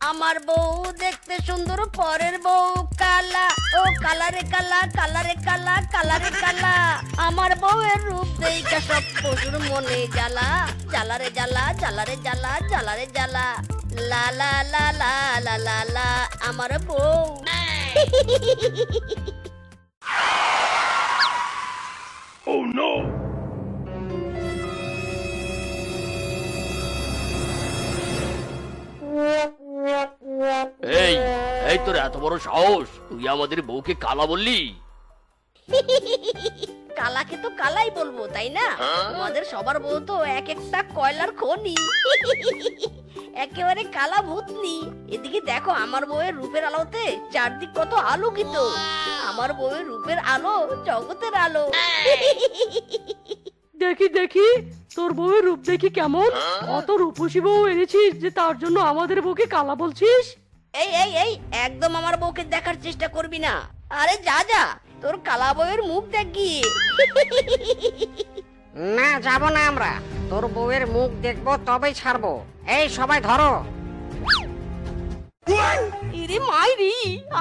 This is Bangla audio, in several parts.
আমার বউ দেখতে সুন্দর, পরের বউ কালা। ও কালারে কালা, কালারে কালা, কালারে কালা। আমার বউয়ের রূপ দেইখা সব পশুর মনে জ্বালা। জ্বালারে জ্বালা, জ্বালারে জ্বালা, জ্বালারে জ্বালা। লা লা লা লা লা লা লা আমার বউ। Oh no! এই এই তোর এত বড় সাহস, তুই আমাদের বউকে কালা বললি? কালাকে তো কালাই বলবো, তাই না? আমাদের সবার বউ তো এক একটা কয়লার খনি। একেবারে কালা ভূতনি। এদিকে দেখো আমার বউয়ের রূপের আলোতে চারদিক কত আলোকিত। আমার বউয়ের রূপের আলো জগতের আলো। দেখি দেখি তোর বউয়ের রূপ দেখি কেমন। কত রূপসী বউ এনেছিস যে তার জন্য আমাদের বউকে কালা বলছিস? এই এই এই একদম আমার বউকে দেখার চেষ্টা করবি না। আরে যা যা, তোর কালা বউয়ের মুখ দেখ গিয়ে। না, যাব না আমরা। তোর বউয়ের মুখ দেখবো তবেই ছাড়বো। এই সবাই ধরো। ইরে মাইরি,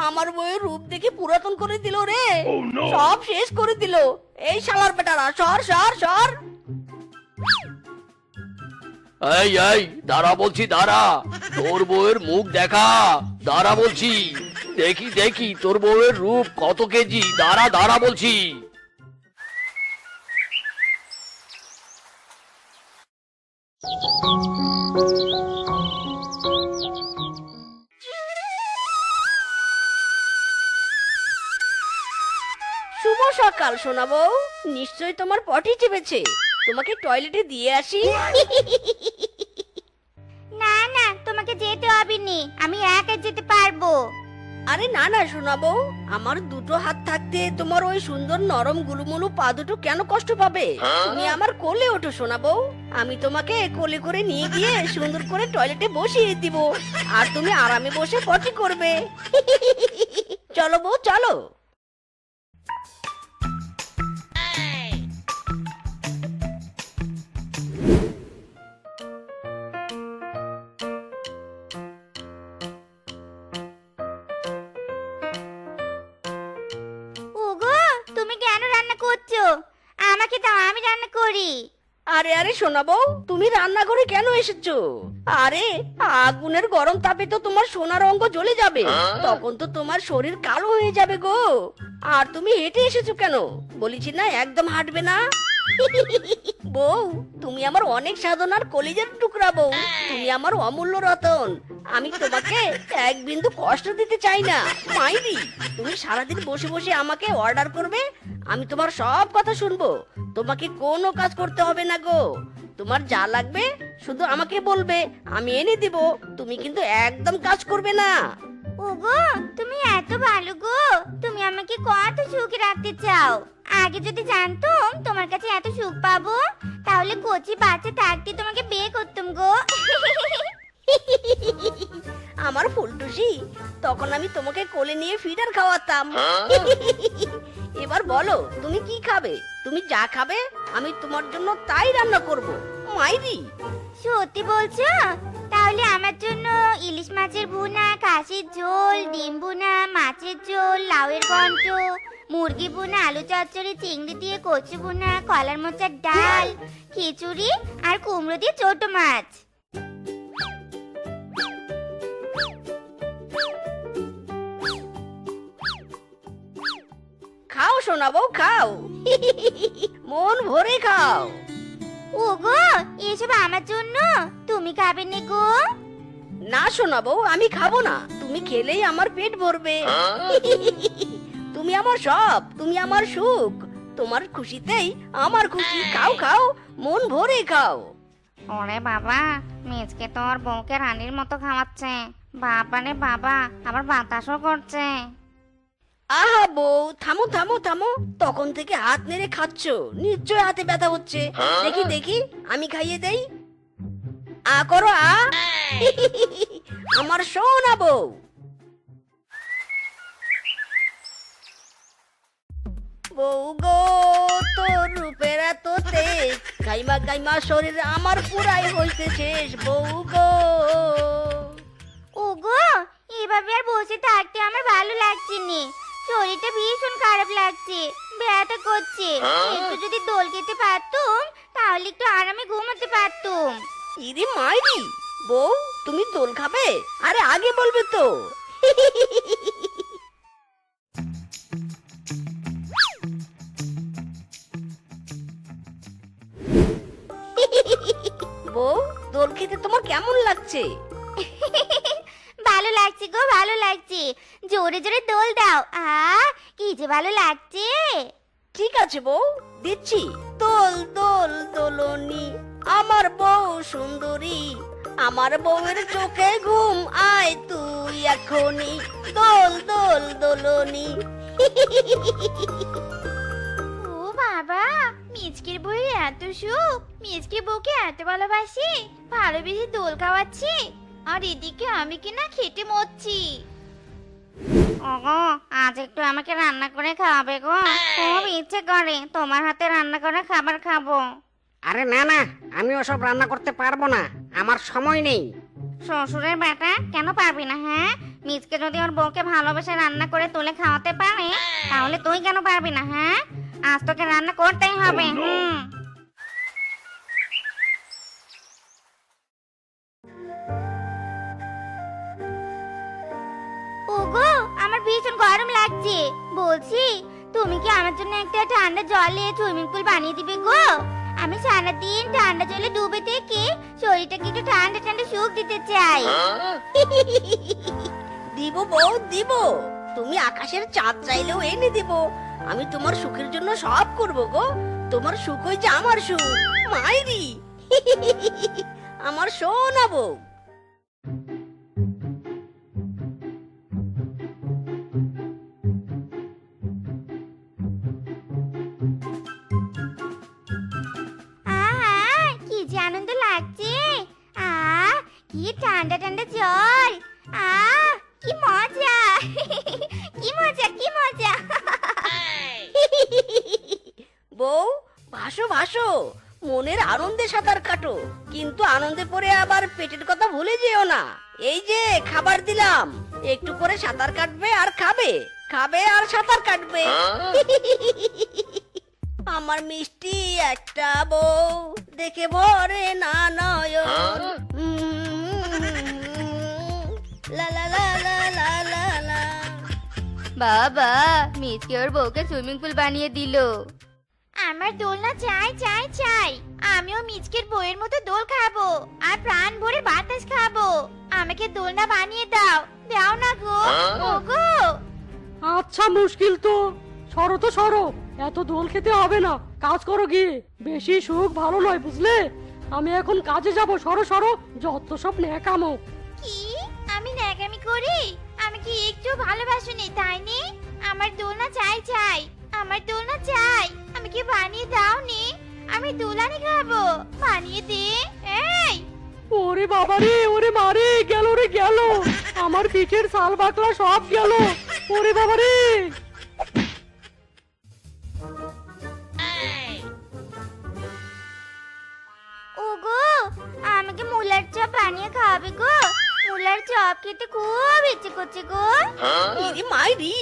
আমার বউয়ের রূপ দেখে পুরাতন করে দিল রে। Oh no! সব শেষ করে দিল। এই শালার বেটারা, সর সর সর। এই এই দাঁড়া বলছি, দাঁড়া। তোর বউয়ের মুখ দেখা, দাঁড়া বলছি। দেখি দেখি তোর বউয়ের রূপ কত কেজি। দাঁড়া দাঁড়া বলছি। শুভ সকাল সোনা বউ। নিশ্চয়ই তোমার পটি চেপেছে। তোমাকে টয়লেটে দিয়ে আসি। না না, তোমাকে যেতে হবে নি, আমি একা যেতে পারবো। আরে না না সোনা বউ, আমার দুটো হাত থাকতে তোমার ওই সুন্দর নরম গুলুমুলু পা দুটো কেন কষ্ট পাবে? তুমি আমার কোলে ওঠো সোনা বউ। আমি তোমাকে কোলে করে নিয়ে গিয়ে সুন্দর করে টয়লেটে বসিয়ে দিব। আর তুমি আরামে বসে পটি করবে। চলো বউ চলো। ওগো, তুমি কেন রান্না করছো? আমাকে দাও, আমি রান্না করি। আরে আরে সোনা বউ, তুমি রান্নাঘরে কেন এসেছো? আরে আগুনের গরম তাপে তো তোমার সোনার অঙ্গ জ্বলে যাবে। তখন তো তোমার শরীর কালো হয়ে যাবে গো। আর তুমি হেঁটে এসেছো কেন? বলেছি না একদম হাঁটবে না। বউ, তুমি আমার অনেক সাধনার কলিজার টুকরা বউ। তুমি আমার অমূল্য রতন। আমি তোমাকে এক বিন্দু কষ্ট দিতে চাই না মাইরি। তুমি সারাদিন বসে বসে আমাকে অর্ডার করবে, আমি তোমার সব কথা শুনবো। তোমাকে কোনো কাজ করতে হবে না গো। তোমার যা লাগবে শুধু আমাকে বলবে, আমি এনে দিব। তুমি কিন্তু একদম কাজ করবে না। ওগো, তুমি এত ভালো গো। তুমি আমাকে কত সুখে রাখতে চাও। আগে যদি জানতাম তোমার কাছে এত সুখ পাবো, তাহলে কচি বাচ্চা থাকতে তোমাকে বিয়ে করতাম গো। আমার ফুলটুসি, তখন আমি তোমাকে কোলে নিয়ে ফিডার খাওয়াতাম। এবার বলো তুমি কি খাবে? তুমি যা খাবে আমি তোমার জন্য তাই রান্না করব মাইরি। সত্যি বলছো? তাহলে আমার জন্য ইলিশ মাছের ভুনা, খাসির ঝোল, ডিম ভুনা, মাছের ঝোল, লাউয়ের ঘন্ট, মুরগি ভুনা, আলু চচ্চড়ি, চিংড়ি দিয়ে কচু ভুনা, কলার মোচার ডাল, খিচুড়ি আর কুমড়ো দিয়ে ছোট মাছ। খাও সোনা বউ খাও। মন ভরে খাও। ওগো, এসব আমার জন্য? তুমি খাবে নে গো? না সোনা বউ, আমি খাবো না। তুমি খেলেই আমার পেট ভরবে। তুমি আমার সব, তুমি আমার সুখ। তোমার খুশিতেই আমার খুশি। খাও খাও, মন ভরে খাও। ওরে বাবা, মেজকে তো ওর বউকে রানীর মতো খাওয়াচ্ছে। বাবা রে বাবা, আবার বাতাসও করছে। আহা বউ, থামো থামো থামো। তখন থেকে হাত নেড়ে খাচ্ছ, নিশ্চয় হাতে ব্যথা হচ্ছে। দেখি দেখি, আমি খাইয়ে দেই। আ করো আ। আমার সোনা বউ। বউ গো, তোর রূপের এত তেজ, গাইমা গাইমা শরীর আমার পুরাই হইতে শেষ। বউ গো, ওগো, এভাবে আর বসে থাকতে আমার ভালো লাগছে না। শরীরটা ভীষণ খারাপ লাগছে, ব্যথা করছে। একটু যদি দোল খেতে পারতুম তাহলে একটু আরামে ঘুমাতে পারতুম। ইরে মাইরি, বউ তুমি দোল খাবে? আরে আগে বলবে তো। বউ, দোল খেতে তোমার কেমন লাগছে? ভালো লাগছে গো, ভালো লাগছে। জোরে জোরে দোল দাও। কি যে ভালো লাগছে। ঠিক আছে বউ, দিচ্ছি। দোল দোল দোলনি আমার বউ সুন্দরী, আমার বউয়ের চোখে ঘুম, আয় তুই এখনি। দোল দোল দোলনি। ও বাবা, মিচকের বউয়ের এত সুখ, মিচকের বউকে এত ভালোবাসি, ভালোবেসে দোল খাওয়াচ্ছি, আর এদিকে আমি কিনা খেটে মরছি। ওগো, আজ একটু আমাকে রান্না করে খাওয়াবে গো, খুব ইচ্ছে করে তোমার হাতে রান্না করে খাবার খাবো। আরে না না, আমি ওসব রান্না করতে পারবো না, আমার সময় নেই। শ্বশুরের বেটা, কেন পারবি না? হ্যাঁ, মিচকে যদি ওর বউকে ভালোবেসে রান্না করে তুলে খাওয়াতে পারে, তাহলে তুই কেন পারবি না? হ্যাঁ, আজ তোকে রান্না করতেই হবে। ওগো, আমার ভীষণ গরম লাগছে। বলছি, তুমি কি আমার জন্য একটা ঠান্ডা জলে সুইমিং পুল বানিয়ে দিবে গো? আমি সারাদিন ঠান্ডা জলে ডুবে থেকে শরীরটাকে একটু ঠান্ডা ঠান্ডা সুখ দিতে চাই। দিব বউ, দিব। তুমি আকাশের চাঁদ চাইলেও এনে দিব। আমি তোমার সুখের জন্য সব করব গো। তোমার সুখ হই যে আমার সুখ, মাইরি। আমার সোনা বউ। আহা, কি যে আনন্দ লাগছে। কি ঠান্ডা ঠান্ডা জল। কি মজা। কি মজা, কি মজা। বউ, ভাসো ভাসো, মনের আনন্দে সাঁতার কাটো, কিন্তু আনন্দে পড়ে আবার পেটের কথা ভুলে যেও না। এই যে খাবার দিলাম, একটু করে সাঁতার কাটবে আর খাবে, খাবে আর সাঁতার কাটবে। আমার মিষ্টি একটা বউ, দেখে ভরে না নয়ন। লা লা লা লা লা লা লা। বাবা, মিচকে ওর বউকে সুইমিং পুল বানিয়ে দিল। আমার দোলনা চাই চাই চাই। আমিও মিচকের বউয়ের মতো দোল খাবো আর প্রাণ ভরে বাতাস খাবো। আমাকে দোলনা বানিয়ে দাও, দাও না গো। ওগো, আচ্ছা, মুশকিল তো। সরো তো সরো, এত দোল খেতে হবে না, কাজ করো গিয়ে। বেশি সুখ ভালো নয়, বুঝলে? আমি এখন কাজে যাব। সরো সরো, যত সব ন্যাকামো। কি আমি ন্যাকামি করি? আমি কি একটু ভালোবাসিনি, তাই নি? আমার দোলনা চাই চাই, আমার দোলনা চাই। আমাকে বানিয়ে দাও নি, আমি দোলানি খাবো, বানিয়ে দে। এই, ওরে বাবা রে, ওরে মারে, গেল রে গেল, আমার পিঠের সাল বাকলা সব গেল। ওরে বাবা রে। ওগো, আমাকে মুলার চপ বানিয়ে খাওয়াবে গো। মুলার চপ খেতে খুব ইচ্ছে করছে গো। ইরি মাইরি,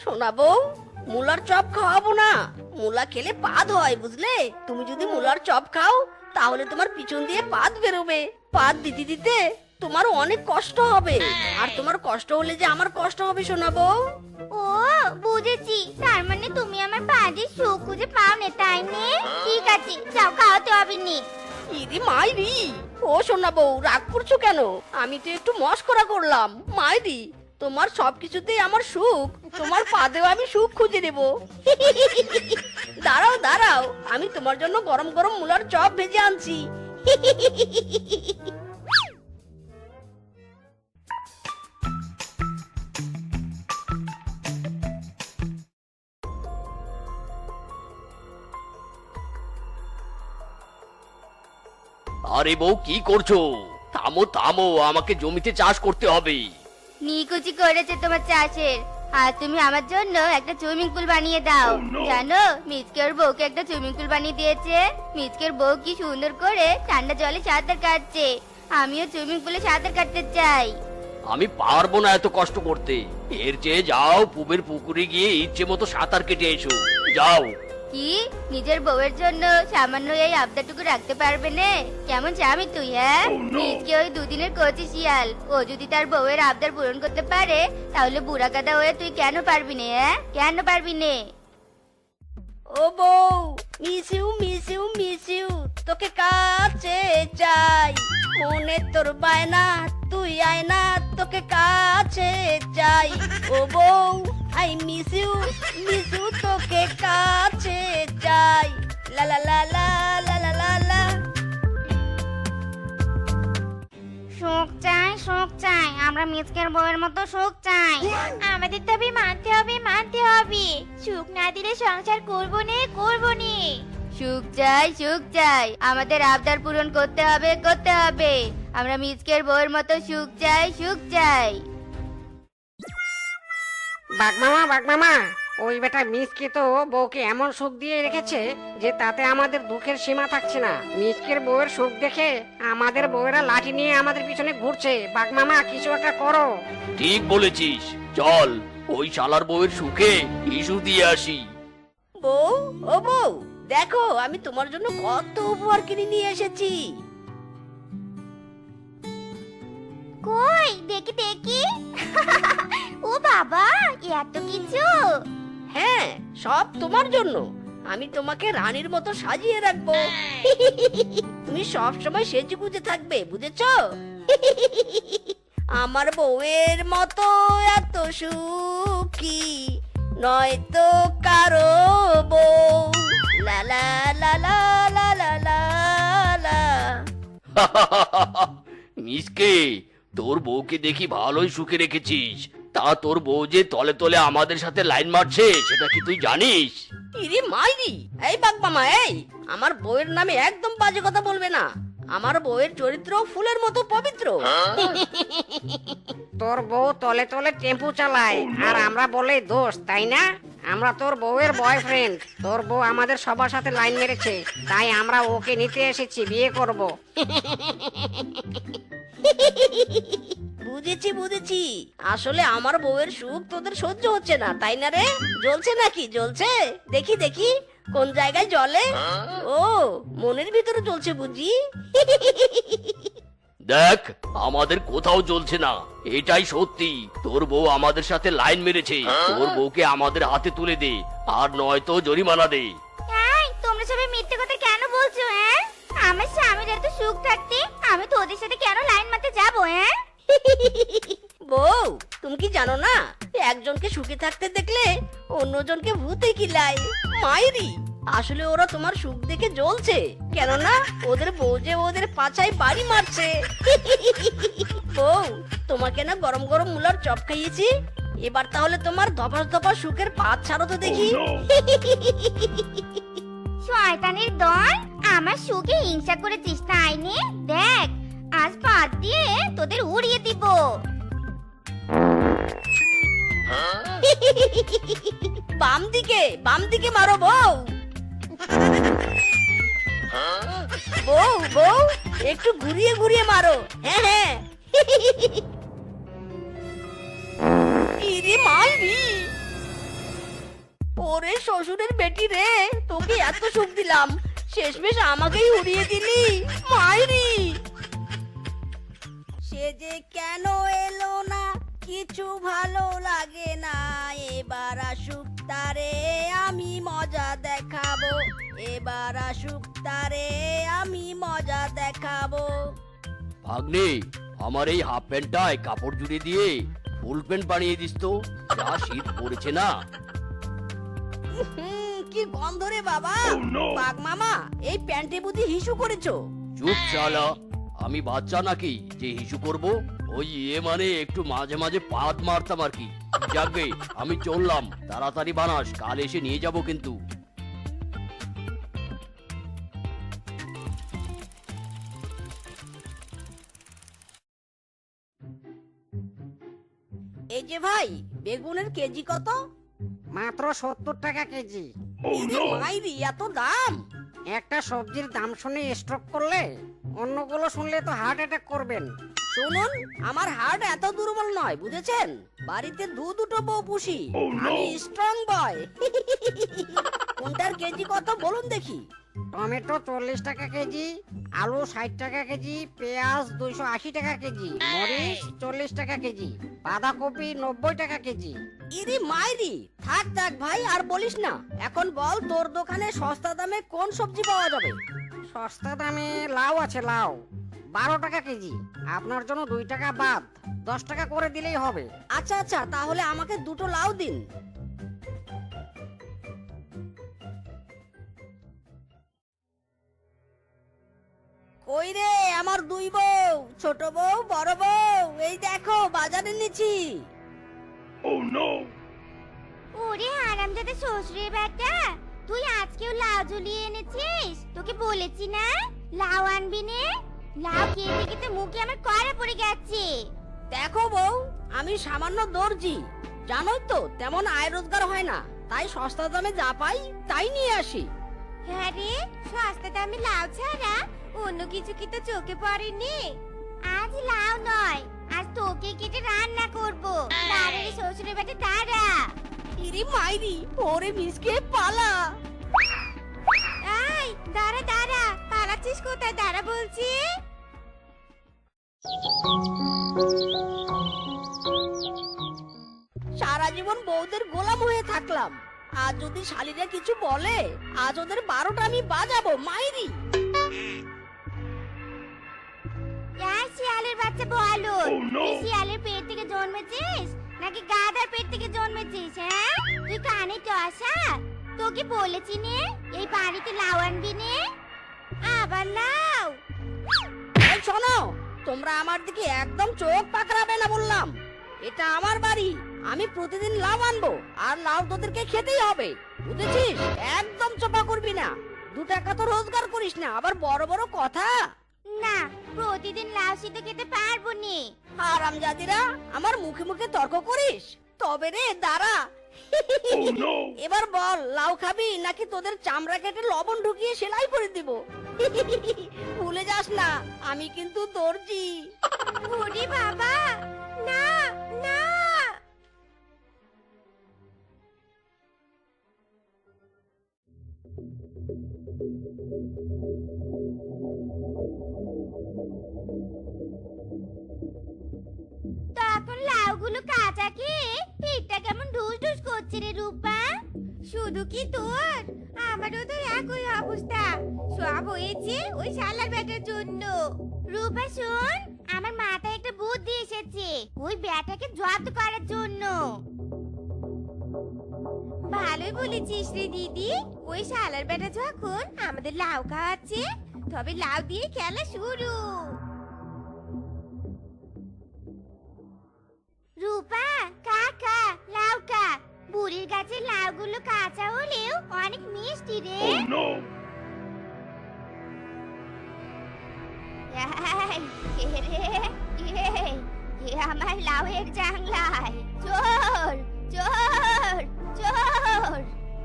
সোনা বউ, মুলার চপ খাওয়াবো না। মুলা খেলে পাদ হয়, বুঝলে? তুমি যদি মুলার চপ খাও তাহলে তোমার পিছন দিয়ে পাদ বেরোবে। পাদ দিতে দিতে তোমার অনেক কষ্ট হবে, আর তোমার কষ্ট হলে যে আমার কষ্ট হবে, সোনা বউ। ও, বুঝেছি। তার মানে তুমি আমার পাজে সুখ খুঁজে পাও না, তাই নে? ঠিক আছে, যাও, খাওয়াতে হবে নি। ইরি মাইরি, ও সোনা বউ, রাগ করছো কেন? আমি তো একটু মস্করা করলাম। মাইরি, তোমার সবকিছুতেই আমার সুখ, তোমার পাদেও আমি সুখ খুঁজে নেব। দাঁড়াও দাঁড়াও, আমি তোমার জন্য গরম গরম মুলার চপ ভেজে আনছি। আরে বউ, কি করছো? থামো থামো, আমাকে জমিতে চাষ করতে হবে। নিকুচি করেছে তোমার চাষের, আর তুমি আমার জন্য একটা সুইমিং পুল বানিয়ে দাও। জানো, মিচকের বউকে একটা সুইমিং পুল বানিয়ে দিয়েছে। মিচকের বউ কি সুন্দর করে ঠান্ডা জলে সাঁতার কাটছে। আমিও সুইমিং পুলে সাঁতার কাটতে চাই। আমি পারবো না এত কষ্ট করতে। এর চেয়ে যাও পুবের পুকুরে গিয়ে ইচ্ছে মতো সাঁতার কেটে এসো, যাও। কি নিজের বউয়ের জন্য সামান্য এই আবদারটুকু রাখতে পারবে না? কেমন চামি তুই, হ্যাঁ? নিজকে ওই দুদিনের কচি শিয়াল, ও যদি তার বউয়ের আবদার পূরণ করতে পারে তাহলে বুড়া কাদা হয়ে তুই কেন পারবি না, হ্যাঁ? কেন পারবি না? ও বউ, মিস ইউ তোকে কাছে চাই, মনে তোর বায়না, তুই আয় না, তোকে কাছে চাই। ও বউ, আই মিস ইউ তোকে কাছে চাই। লা লা লা লা লা লা লা লা। সুখ চাই, আমরা মিচকের বউয়ের মতো সুখ চাই। আমাদের তবে মানতে হবে, সুখ না দিলে সংসার করবো নে। সুখ চাই, আমাদের আবদার পূরণ করতে হবে। আমরা মিচকের বউয়ের মতো সুখ চাই। বাঘমামা, ওই বেটা মিসকে তো বউকে এমন সুখ দিয়ে রেখেছে যে তাতে আমাদের দুঃখের সীমা থাকছে না। মিসকের বউয়ের সুখ দেখে আমাদের বউয়েরা লাঠি নিয়ে আমাদের পিছনে ঘুরছে। বাঘমামা, কিছু একটা করো। ঠিক বলেছিস, চল ওই শালার বউয়ের সুখে ইস্যু দিয়ে আসি। বউ, ও বউ, দেখো আমি তোমার জন্য কত উপহার কিনে নিয়ে এসেছি। কই দেখি ও বাবা, এত কিছু! হ্যাঁ, সব তোমার জন্য। আমি তোমাকে রানীর মতো সাজিয়ে রাখবো। তুমি সব সময় সেজে গুজে থাকবে, বুঝেছো? আমার বউয়ের মতো এত সুখী নয়তো কারো বউ। লা লা লা লা লা লা লা লা। মিসকে, তোর বউকে দেখি ভালোই সুখে রেখেছিস। তা তোর বউ যে তলে তলে আমাদের সাথে লাইন মারছে সেটা কি তুই জানিস? ইরি মাইরি, এই বাগমামা, এই আমার বউয়ের নামে একদম বাজে কথা বলবে না। আমার বউয়ের চরিত্র ফুলের মতো পবিত্র। তোর বউ তলে তলে টেম্পু চালায় আর আমরা বলে দোষ, তাই না? আমরা তোর বউয়ের বয়ফ্রেন্ড। তোর বউ আমাদের সবার সাথে লাইন মেরেছে, তাই আমরা ওকে নিতে এসেছি, বিয়ে করব। বুঝেছি। আসলে আমার বউয়ের সুখ তোদের সহ্য হচ্ছে না, তাই না রে? জ্বলছে নাকি? জ্বলছে? দেখি কোন জায়গায় জ্বলে। ও, মনের ভিতরে জ্বলছে বুঝি। দেখ, আমাদের কোথাও জ্বলছে না, এটাই সত্যি। তোর বউ আমাদের সাথে লাইন মেরেছে। তোর বউকে আমাদের হাতে তুলে দে, আর নয়তো জরিমানা দে। এই, তোমরা সবাই মিথ্যে কথা কেন বলছো, হ্যাঁ? আমার স্বামীর এত সুখ থাকতে আমি তোদের সাথে কেন লাইন মারতে যাবো, হ্যাঁ? বউ, তুমি কি জানো না, একজনকে সুখে থাকতে দেখলে অন্যজনকে ভূতে কিলায়। মাইরি, আসলে ওরা তোমার সুখ দেখে জ্বলছে, কেননা ওদের বউ যে ওদের পাছায় বাড়ি মারছে। বউ, তোমাকে না গরম গরম মুলার চপ খাইয়েছি। এবার তাহলে তোমার দফা সুখের পাত ছাড়ো তো দেখি। শয়তানের দল, আমার সুখে হিংসা করেছিস তাই নে? দেখ, আজ পাত দিয়ে তোদের উড়িয়ে দিব। বাম দিকে মারো বউ। বউ, একটু ঘুরিয়ে মারো। হ্যাঁ। ইরে মাইরি, ওরে শ্বশুরের বেটি রে, তোকে এত সুখ দিলাম, শেষমেশ আমাকেই উড়িয়ে দিলি। মাইরি, সে যে কেন এলো না, কিছু ভালো লাগে না। এবার আসুক তারে আমি মজা দেখাবো। ভাগ্নে, আমার এই হাফ প্যান্টটায় কাপড় জুড়ে দিয়ে ফুল প্যান্ট বানিয়ে দিস তো, যা শীত পড়েছে না। কি গন্ধ রে বাবা। Oh, no! বাঘমামা, এই প্যান্টে বুঝি হিসু করেছো? চুপ শালা, আমি বাচ্চা নাকি যে হিসু করব? ওই মানে একটু মাঝে মাঝে পাত মারতাম আর কি। যাকবে, আমি চললাম, তাড়াতাড়ি বানাস, কাল এসে নিয়ে যাব কিন্তু। এই যে ভাই, বেগুনের কেজি কত? মাত্র 70 টাকা কেজি। Oh ইরে no! মাইরি, এত দাম! একটা সবজির দাম শুনে স্ট্রোক করলে অন্যগুলো শুনলে তো হার্ট অ্যাটাক করবেন। শুনুন, আমার হার্ট এত দুর্বল নয়, বুঝেছেন? বাড়িতে দুটো বউ পুষি। Oh, no! আমি স্ট্রং বয়। কোনটার কেজি কত বলুন দেখি? টমেটো 40 টাকা কেজি, আলু 60 টাকা কেজি, পেঁয়াজ 280 টাকা কেজি, মরিচ 40 টাকা কেজি, বাঁধাকপি 90 টাকা কেজি। ইরি মাইরি, থাক থাক ভাই, আর বলিস না। এখন বল, তোর দোকানে সস্তা দামে কোন সবজি পাওয়া যাবে? সস্তা দামে লাউ আছে, লাউ 12 টাকা কেজি। আপনার জন্য 2 টাকা বাদ, 10 টাকা করে দিলেই হবে। আচ্ছা আচ্ছা, তাহলে আমাকে দুটো লাউ দিন। কই রে আমার দুই বউ, ছোট বউ বড় বউ, এই দেখো বাজারে নিছি। Oh no! ওরে হারামজাদা শ্বশুরের বেটা, তুই আজকেও লাউ ঝুলিয়ে এনেছিস? তোকে বলেছি না লাউ আনবি নে। লাউ খেতে খেতে মুখে আমার কড়া পড়ে গেছে। দেখো বউ, আমি সামান্য দর্জি, জানোই তো তেমন আয় রোজগার হয় না, তাই সস্তা দামে যা পাই তাই নিয়ে আসি। হ্যাঁ রে, সস্তা দামে লাউ ছাড়া অন্য কিছু কি তো চোখে পড়েনি? আজ লাউ নয়, আজ তোকে কেটে রান্না করব। দাঁড়া রে শ্বশুরের বেটা, দাঁড়া। ইরি মাইরি, ওরে মিসকে পালা। এই দাঁড়া দাঁড়া, পালাচ্ছিস কোথায়? দাঁড়া বলছি। সারা জীবন বউদের গোলাম হয়ে থাকলাম, আজ যদি শালীরা কিছু বলে, আজ ওদের 12টা আমি বাজাবো মাইরি। এই শিয়ালের বাচ্চা বলো, Oh, no! তুই শিয়ালের পেট থেকে জন্মেছিস নাকি গাধার পেট থেকে জন্মেছিস? হ্যাঁ, তুই কানে টসা? তোকে বলেছি নে এই বাড়িতে লাউ আনবি নে। আবার লাউ? এই শোনো, তোমরা আমার দিকে একদম চোখ পাকড়াবে না বললাম। এটা আমার বাড়ি, আমি প্রতিদিন লাউ আনবো, আর লাউ তোদেরকে খেতেই হবে, বুঝেছিস? একদম চোপা করবি না। 2 টাকা তো রোজগার করিস না, আবার বড় বড় কথা। না, প্রতিদিন লাউ সিদ্ধ খেতে পারবো নি। হারামজাদিরা, আমার মুখে মুখে তর্ক করিস? তবে রে দাঁড়া। Oh no! এবার বল, লাউ খাবি নাকি তোদের চামড়া কেটে লবণ ঢুকিয়ে সেলাই করে দিব? ভুলে যাস না, আমি কিন্তু দর্জি। ওরে বাবা, না না। তখন লাউগুলো কাঁচা খেয়ে পেটটা কেমন ঢুস ঢুস করছে রে রূপা। শুধু কি তোর, আমারও তো একই অবস্থা। সব হয়েছে ওই শালার বেটার জন্য। রূপা শোন, আমার মাথায় একটা বুদ্ধি এসেছে, ওই ব্যাটাকে জব্দ করার জন্য। ভালোই বলেছিস রে দিদি। ওই শালার বেটা যখন আমাদের লাউ খাওয়াচ্ছে, তবে লাউ দিয়ে খেলা শুরু। রূপা কাকা, লাউ কা। বুড়ির গাছের লাউগুলো কাঁচা হলেও অনেক মিষ্টি রে। Oh no! কে রে? কে আমার লাউয়ের জাংলায়? চোর চোর চোর!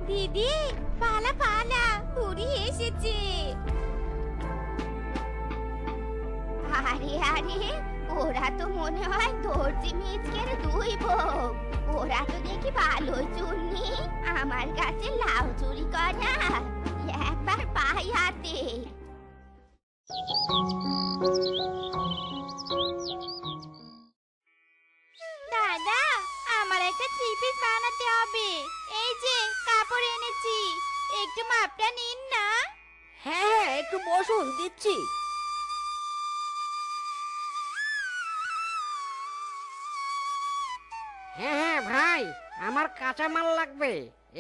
দিদি পালা পালা, বুড়ি এসেছে। আরে আরে, ওরা তো মনে হয় দর্জি মিচকের 2 বউ। ওরা তো দেখি ভালোই চুন্নি, আমার কাছে লাউ চুরি করা একবার পাই হাতে। দাদা, আমার একটা 3 পিস বানাতে হবে। এই যে কাপড় এনেছি, একটু মাপটা নিন না। হ্যাঁ হ্যাঁ, একটু বসুন, দিচ্ছি। হ্যাঁ হ্যাঁ ভাই, আমার কাঁচা মাল লাগবে।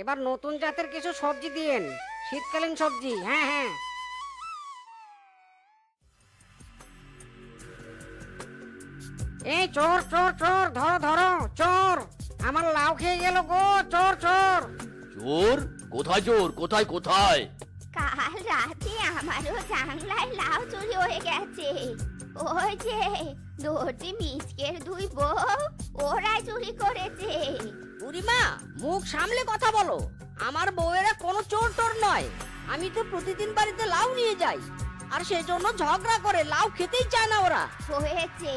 এবার নতুন জাতের কিছু সবজি দিয়েন, শীতকালীন সবজি। হ্যাঁ হ্যাঁ। এই চোর চোর চোর, ধরো ধরো চোর! আমার লাউ খেয়ে গেল গো, চোর চোর! চোর? কোথায় চোর? কোথায় কোথায়? কাল রাতে আমারও জাংলায় লাউ চুরি হয়ে গেছে। ওই যে দর্জি মিচকের 2 বউ, ওরাই চুরি করেছে। বুড়িমা, মুখ সামলে কথা বলো। আমার বউয়েরা কোনো চোর টোর নয়, আমি তো প্রতিদিন বাড়িতে লাউ নিয়ে যাই। আর সেজন্য ঝগড়া করে, লাউ খেতেই চায় না ওরা। হয়েছে,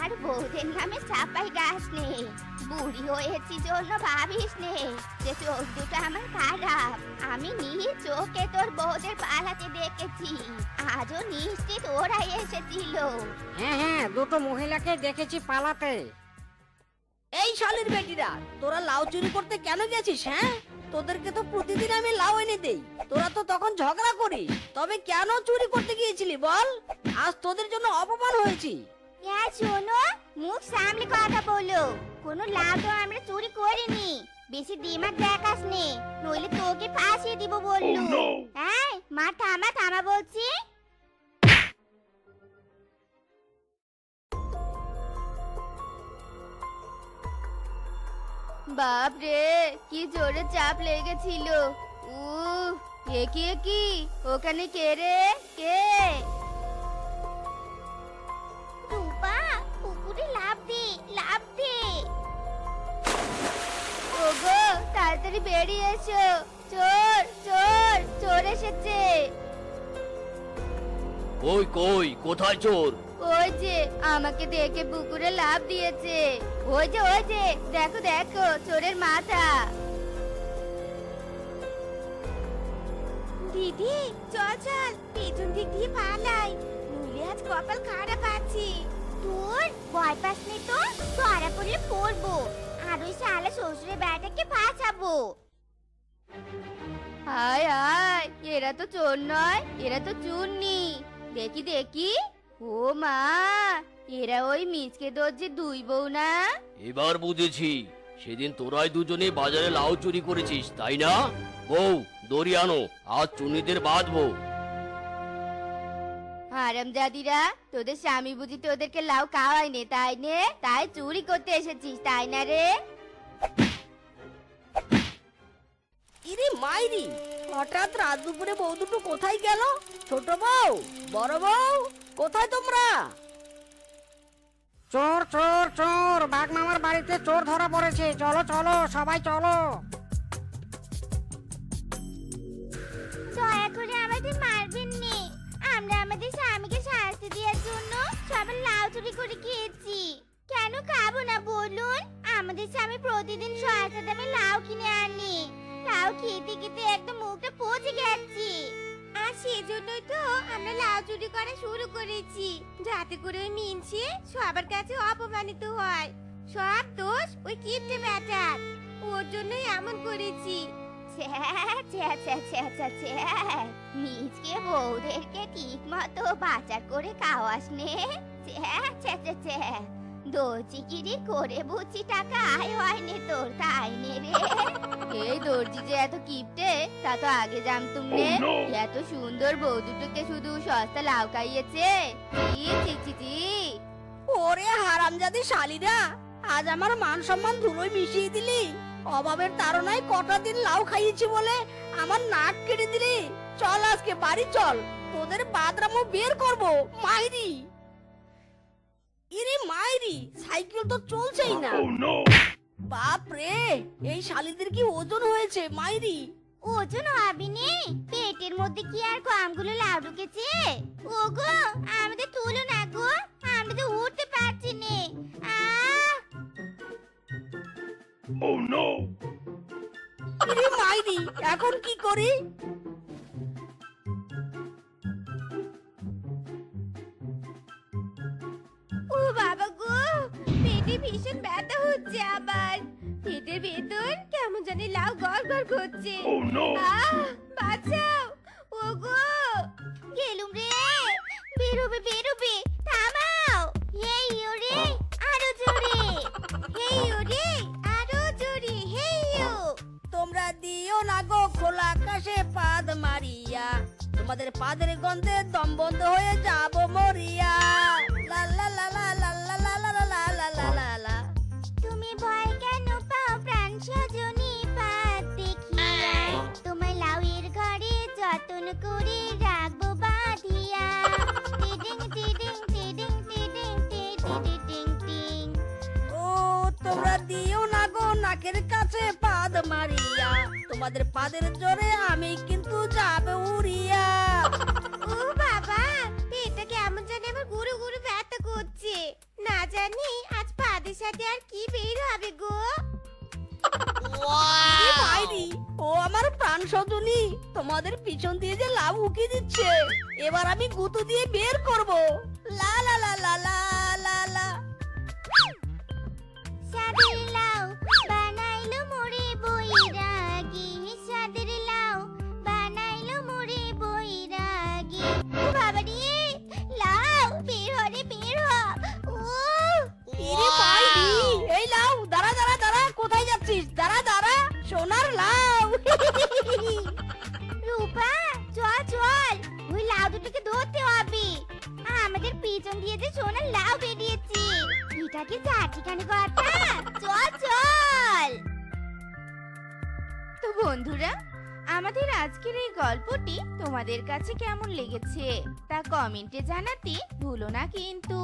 আর বউদের নামে চাপাই গাছ নেই। বুড়ি হয়েছি জন্য ভাবিস নে যে চোখ দুটো আমার খারাপ। আমি নিজ চোখে তোর বউদের পালাতে দেখেছি, আজও নিশ্চিত ওরাই এসেছিল। হ্যাঁ হ্যাঁ, দুটো মহিলাকে দেখেছি পালাতে। এই শালির বেটিরা, তোরা লাউ চুরি করতে কেন গেছিস? হ্যাঁ, তোদেরকে তো প্রতিদিন আমি লাউ এনে দেই, তোরা তো তখন ঝগড়া করিস। তবে কেন চুরি করতে গিয়েছিলি বল? আজ তোদের জন্য অপমান হয়েছি। হ্যাঁ শোনো, মুখ সামলে কথা বলো। কোনো লাভ তো আমরা চুরি করিনি। বেশি দিমাগ দেখাস নে, নইলে তোকে ফাঁসিয়ে দিব বললু। Oh, no! হ্যাঁ মা, থামা থামা বলছি। বাপ রে, কি জোরে চাপ লেগেছিল। কি ওখানে কে রে? কে? রূপা, পুকুরে লাফ দে, লাফ দে। ওগো, তাড়াতাড়ি বেরিয়ে এসো। চোর চোর চোর এসেছে। কই কই, কোথায় চোর? ওই যে আমাকে দেখে পুকুরে লাফ দিয়েছে। ওই যে দেখো দেখো, চোরের মাথা। দিদি চল চল, পেছন দিক দিয়ে পালাই, নইলে আজ কপাল খারাপ আছে। তোর ভয় পাস নি তো? ধরা পড়লে পড়বো, আর ওই শালা শ্বশুরের বেটাকে বাঁচাবো। হায় হায়, এরা তো চোর নয়, এরা তো চুন্নি। দেখি দেখি, ও মা, এরা ওই মিচকে দর্জির দুই বউ না? এবার বুঝেছি, সেদিন তোরাই দুজনে বাজারে লাউ চুরি করেছিস, তাই না? বউ, দড়ি আনো, আজ চুনিদের বাঁধবো। হারামজাদিরা, তোদের স্বামী বুঝি তোদেরকে লাউ খাওয়ায়নি, তাই নে? তাই চুরি করতে এসেছিস, তাই না রে? ইরে মাইরি, হঠাৎ রাত দুপুরে বউ দুটো কোথায় গেল? ছোট বউ, বড় বউ, কোথায় তোমরা? চোর চোর চোর, বাঘ মামার বাড়িতে চোর ধরা পড়েছে। চলো চলো সবাই চলো। দয়া করে আমাদের মারবেন নে, আমরা আমাদের স্বামীকে শাস্তি দেওয়ার জন্য সবাই লাউ চুরি করে খেয়েছি। কেন খাবো না বলুন? আমাদের স্বামী প্রতিদিন সস্তা দামে লাউ কিনে আনি। লাউ খেতে খেতে একদম মুখটা পচে গেছে, আর সেজন্যই তো আমরা লাউ চুরি করা শুরু করেছি, যাতে করে ওই মিনছে সবার কাছে অপমানিত হয়। সব দোষ ওই কিপটে বেটার, ওর জন্যই এমন করেছি। নিজকে বউদেরকে ঠিক মতো বাজার করে খাওয়াস নে। দর্জিগিরি করে বুঝি টাকা আয় হয়নি তোর, তাই নে রে? এই দর্জি যে এত কিপটে তা তো আগে জানতুম নে। Oh, no! এত সুন্দর বউ দুটোকে শুধু সস্তা লাউ খাইয়েছে। ছি। ওরে হারামজাদি শালিরা, আজ আমার মান সম্মান ধুলোয় মিশিয়ে দিলি। অভাবের তাড়নায় কটা দিন লাউ খাইয়েছি বলে আমার নাক কেটে দিলি। চল আজকে বাড়ি চল, তোদের বাদরামও বের করবো। মাইরি, ইরে মাইরি, সাইকেল তো চলছেই না। Oh, no! বাপ রে, এই শালিদের কি ওজন হয়েছে মাইরি? ওজন হবে নি, পেটের মধ্যে কি আর কমগুলো লাউ ঢুকেছে? ওগো, আমাদের তুলো না গো, আমরা তো উঠতে পারছি নে। Oh, no! ইরে মাইরি, এখন কি করি? ও বাবা গো, পেটে ভীষণ ব্যথা হচ্ছে আবার। পেটের ভেতর কেমন জানি লাউ গড়গড় করছে। Oh, no! বাঁচাও, ওগো, গেলুম রে। বেরোবে, থামাও। হেই ওরে, আরো জোরে। হেই ওরে, আরো জোরে। হেই ও। তোমরা দিও না গো খোলা আকাশে পাদ মারিয়া, তোমাদের পাদের গন্ধে দম বন্ধ হয়ে যাব মরিয়া। লা লা লা লা লা লা লা লা লা লা লা লা লা। তুমি ভয় কেন পাও প্রাণ সজনী পাত দেখিয়া? তোমার লাউয়ের ঘরে যতন করে রাখবো বাঁধিয়া। টিডিং টিডিং টিডিং টিডিং টিডিং টিং। ও তোমরা দিও না গো নাকের কাছে পাদ মারিয়া, তোমাদের পাদের জোরে আমি কিন্তু যাবে উড়িয়া। ও বাবা, মাঝে আর কি বের হবে গো? এ মাইরি, ও আমার প্রাণ সজনী, তোমাদের পিছন দিয়ে যে লাউ উকি দিচ্ছে, এবার আমি গুঁতো দিয়ে বের করব। লা লা লা লা লা লা লা। সাদের লাউ বানাইলো মোরে বৈরাগী, সাদের লাউ বানাইলো মোরে বৈরাগী। ও বাবা রে, লাউ বের হ রে, বের হ। ও ইরে মাইরি, এই লাউ, দাঁড়া দাঁড়া দাঁড়া, কোথায় যাচ্ছিস? দাঁড়া দাঁড়া, সোনার লাউ। রূপা, চল চল, ওই লাউ দুটোকে ধরতে হবে। আমাদের পিছন দিয়ে যে সোনার লাউ বেরিয়েছে, এটা কি চারটিখানি কথা? চল চল। তো বন্ধুরা, আমাদের আজকের এই গল্পটি তোমাদের কাছে কেমন লেগেছে তা কমেন্টে জানাতে ভুলো না কিন্তু।